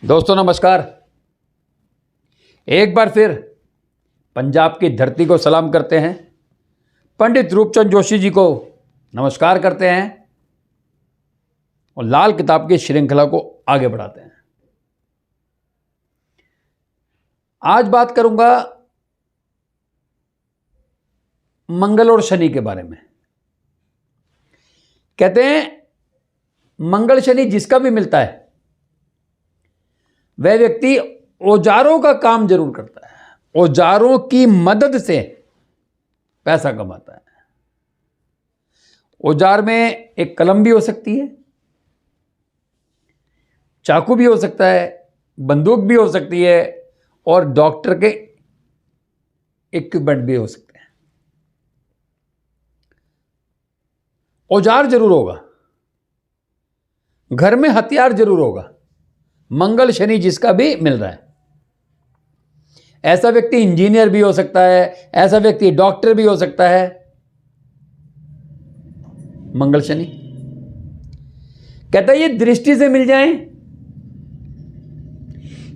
दोस्तों नमस्कार। एक बार फिर पंजाब की धरती को सलाम करते हैं, पंडित रूपचंद जोशी जी को नमस्कार करते हैं और लाल किताब की श्रृंखला को आगे बढ़ाते हैं। आज बात करूंगा मंगल और शनि के बारे में। कहते हैं मंगल शनि जिसका भी मिलता है वह व्यक्ति औजारों का काम जरूर करता है, औजारों की मदद से पैसा कमाता है। औजार में एक कलम भी हो सकती है, चाकू भी हो सकता है, बंदूक भी हो सकती है और डॉक्टर के इक्विपमेंट भी हो सकते हैं। औजार जरूर होगा, घर में हथियार जरूर होगा। मंगल शनि जिसका भी मिल रहा है, ऐसा व्यक्ति इंजीनियर भी हो सकता है, ऐसा व्यक्ति डॉक्टर भी हो सकता है। मंगल शनि कहता है ये दृष्टि से मिल जाएं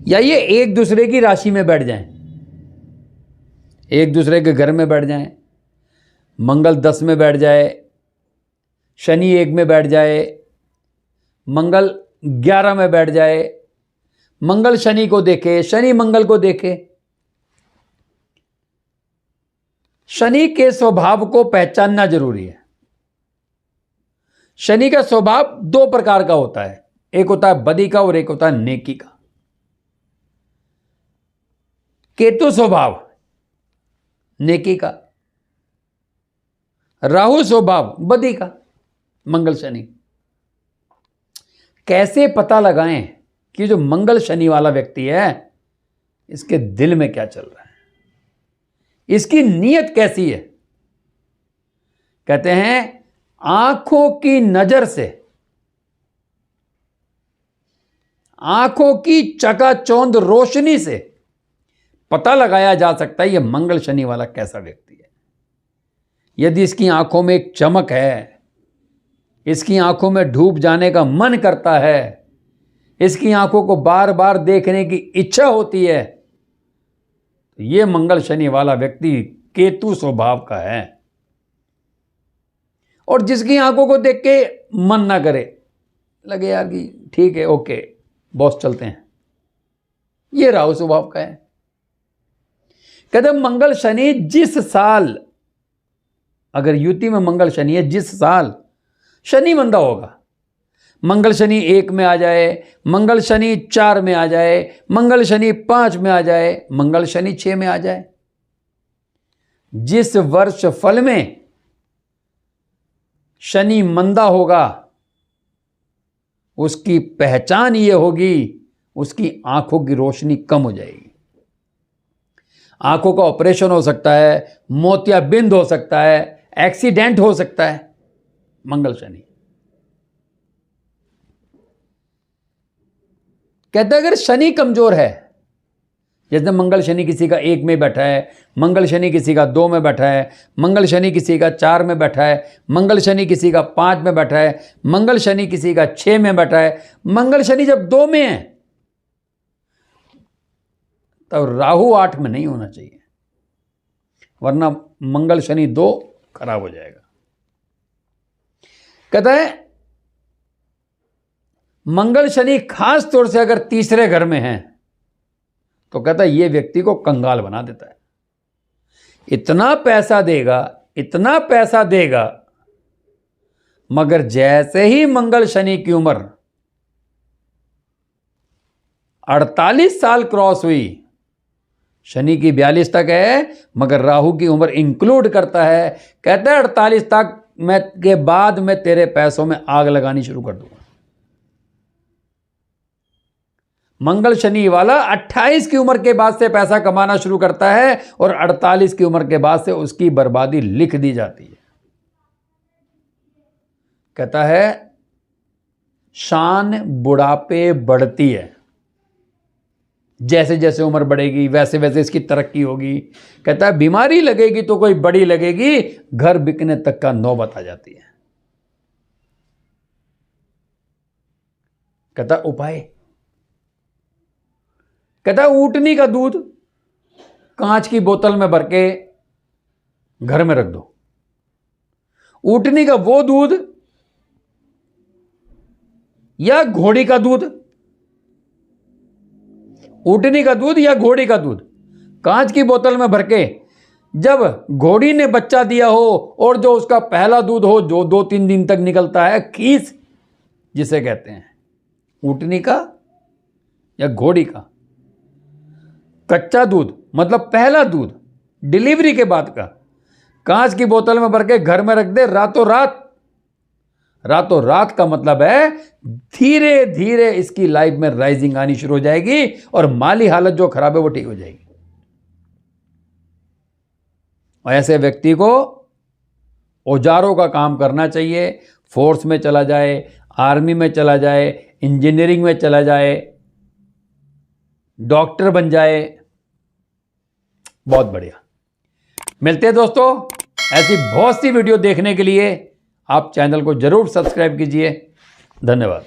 या ये एक दूसरे की राशि में बैठ जाएं, एक दूसरे के घर में बैठ जाएं। मंगल 10 में बैठ जाए, शनि 1 में बैठ जाए, मंगल 11 में बैठ जाए, मंगल शनि को देखे, शनि मंगल को देखे। शनि के स्वभाव को पहचानना जरूरी है। शनि का स्वभाव 2 प्रकार का होता है, एक होता है बदी का और एक होता है नेकी का। केतु स्वभाव नेकी का, राहु स्वभाव बदी का, मंगल शनि। कैसे पता लगाएं कि जो मंगल शनि वाला व्यक्ति है इसके दिल में क्या चल रहा है, इसकी नीयत कैसी है? कहते हैं आंखों की नजर से, आंखों की चकाचौंध रोशनी से पता लगाया जा सकता है यह मंगल शनि वाला कैसा व्यक्ति है। यदि इसकी आंखों में एक चमक है, इसकी आंखों में डूब जाने का मन करता है, इसकी आंखों को बार बार देखने की इच्छा होती है, तो ये मंगल शनि वाला व्यक्ति केतु स्वभाव का है। और जिसकी आंखों को देख के मन ना करे, लगे यार कि ठीक है, ओके बॉस चलते हैं, ये राहु स्वभाव का है। कहते मंगल शनि जिस साल, अगर युति में मंगल शनि है, जिस साल शनि मंदा होगा, मंगल शनि 1 में आ जाए, मंगल शनि 4 में आ जाए, मंगल शनि 5 में आ जाए, मंगल शनि 6 में आ जाए, जिस वर्ष फल में शनि मंदा होगा उसकी पहचान ये होगी, उसकी आंखों की रोशनी कम हो जाएगी। आंखों का ऑपरेशन हो सकता है, मोतियाबिंद हो सकता है, एक्सीडेंट हो सकता है। मंगल शनि कहते हैं अगर शनि कमजोर है, जैसे मंगल शनि किसी का 1 में बैठा है, मंगल शनि किसी का 2 में बैठा है, मंगल शनि किसी का 4 में बैठा है, मंगल शनि किसी का 5 में बैठा है, मंगल शनि किसी का 6 में बैठा है। मंगल शनि जब 2 में है तब राहु 8 में नहीं होना चाहिए, वरना मंगल शनि 2 खराब हो जाएगा। कहता है मंगल शनि खास तौर से अगर तीसरे घर में है तो कहता है ये व्यक्ति को कंगाल बना देता है। इतना पैसा देगा, इतना पैसा देगा, मगर जैसे ही मंगल शनि की उम्र 48 साल क्रॉस हुई, शनि की 42 तक है मगर राहु की उम्र इंक्लूड करता है, कहता है 48 तक के बाद मैं तेरे पैसों में आग लगानी शुरू कर दूंगा। मंगल शनि वाला 28 की उम्र के बाद से पैसा कमाना शुरू करता है और 48 की उम्र के बाद से उसकी बर्बादी लिख दी जाती है। कहता है शान बुढ़ापे बढ़ती है, जैसे जैसे उम्र बढ़ेगी वैसे वैसे इसकी तरक्की होगी। कहता है बीमारी लगेगी तो कोई बड़ी लगेगी, घर बिकने तक का नौबत आ जाती है। कहता उपाय कहता है ऊँटनी का दूध कांच की बोतल में भर के घर में रख दो। ऊँटनी का वो दूध या घोड़ी का दूध, ऊँटनी का दूध या घोड़ी का दूध कांच की बोतल में भर के, जब घोड़ी ने बच्चा दिया हो और जो उसका पहला दूध हो जो 2-3 दिन तक निकलता है, खीस जिसे कहते हैं, ऊँटनी का या घोड़ी का कच्चा दूध मतलब पहला दूध डिलीवरी के बाद का, कांच की बोतल में भर के घर में रख दे रातों रात। रातों रात का मतलब है धीरे धीरे इसकी लाइफ में राइजिंग आनी शुरू हो जाएगी और माली हालत जो खराब है वो ठीक हो जाएगी। और ऐसे व्यक्ति को औजारों का काम करना चाहिए, फोर्स में चला जाए, आर्मी में चला जाए, इंजीनियरिंग में चला जाए, डॉक्टर बन जाए, बहुत बढ़िया। मिलते हैं दोस्तों, ऐसी बहुत सी वीडियो देखने के लिए आप चैनल को जरूर सब्सक्राइब कीजिए। धन्यवाद।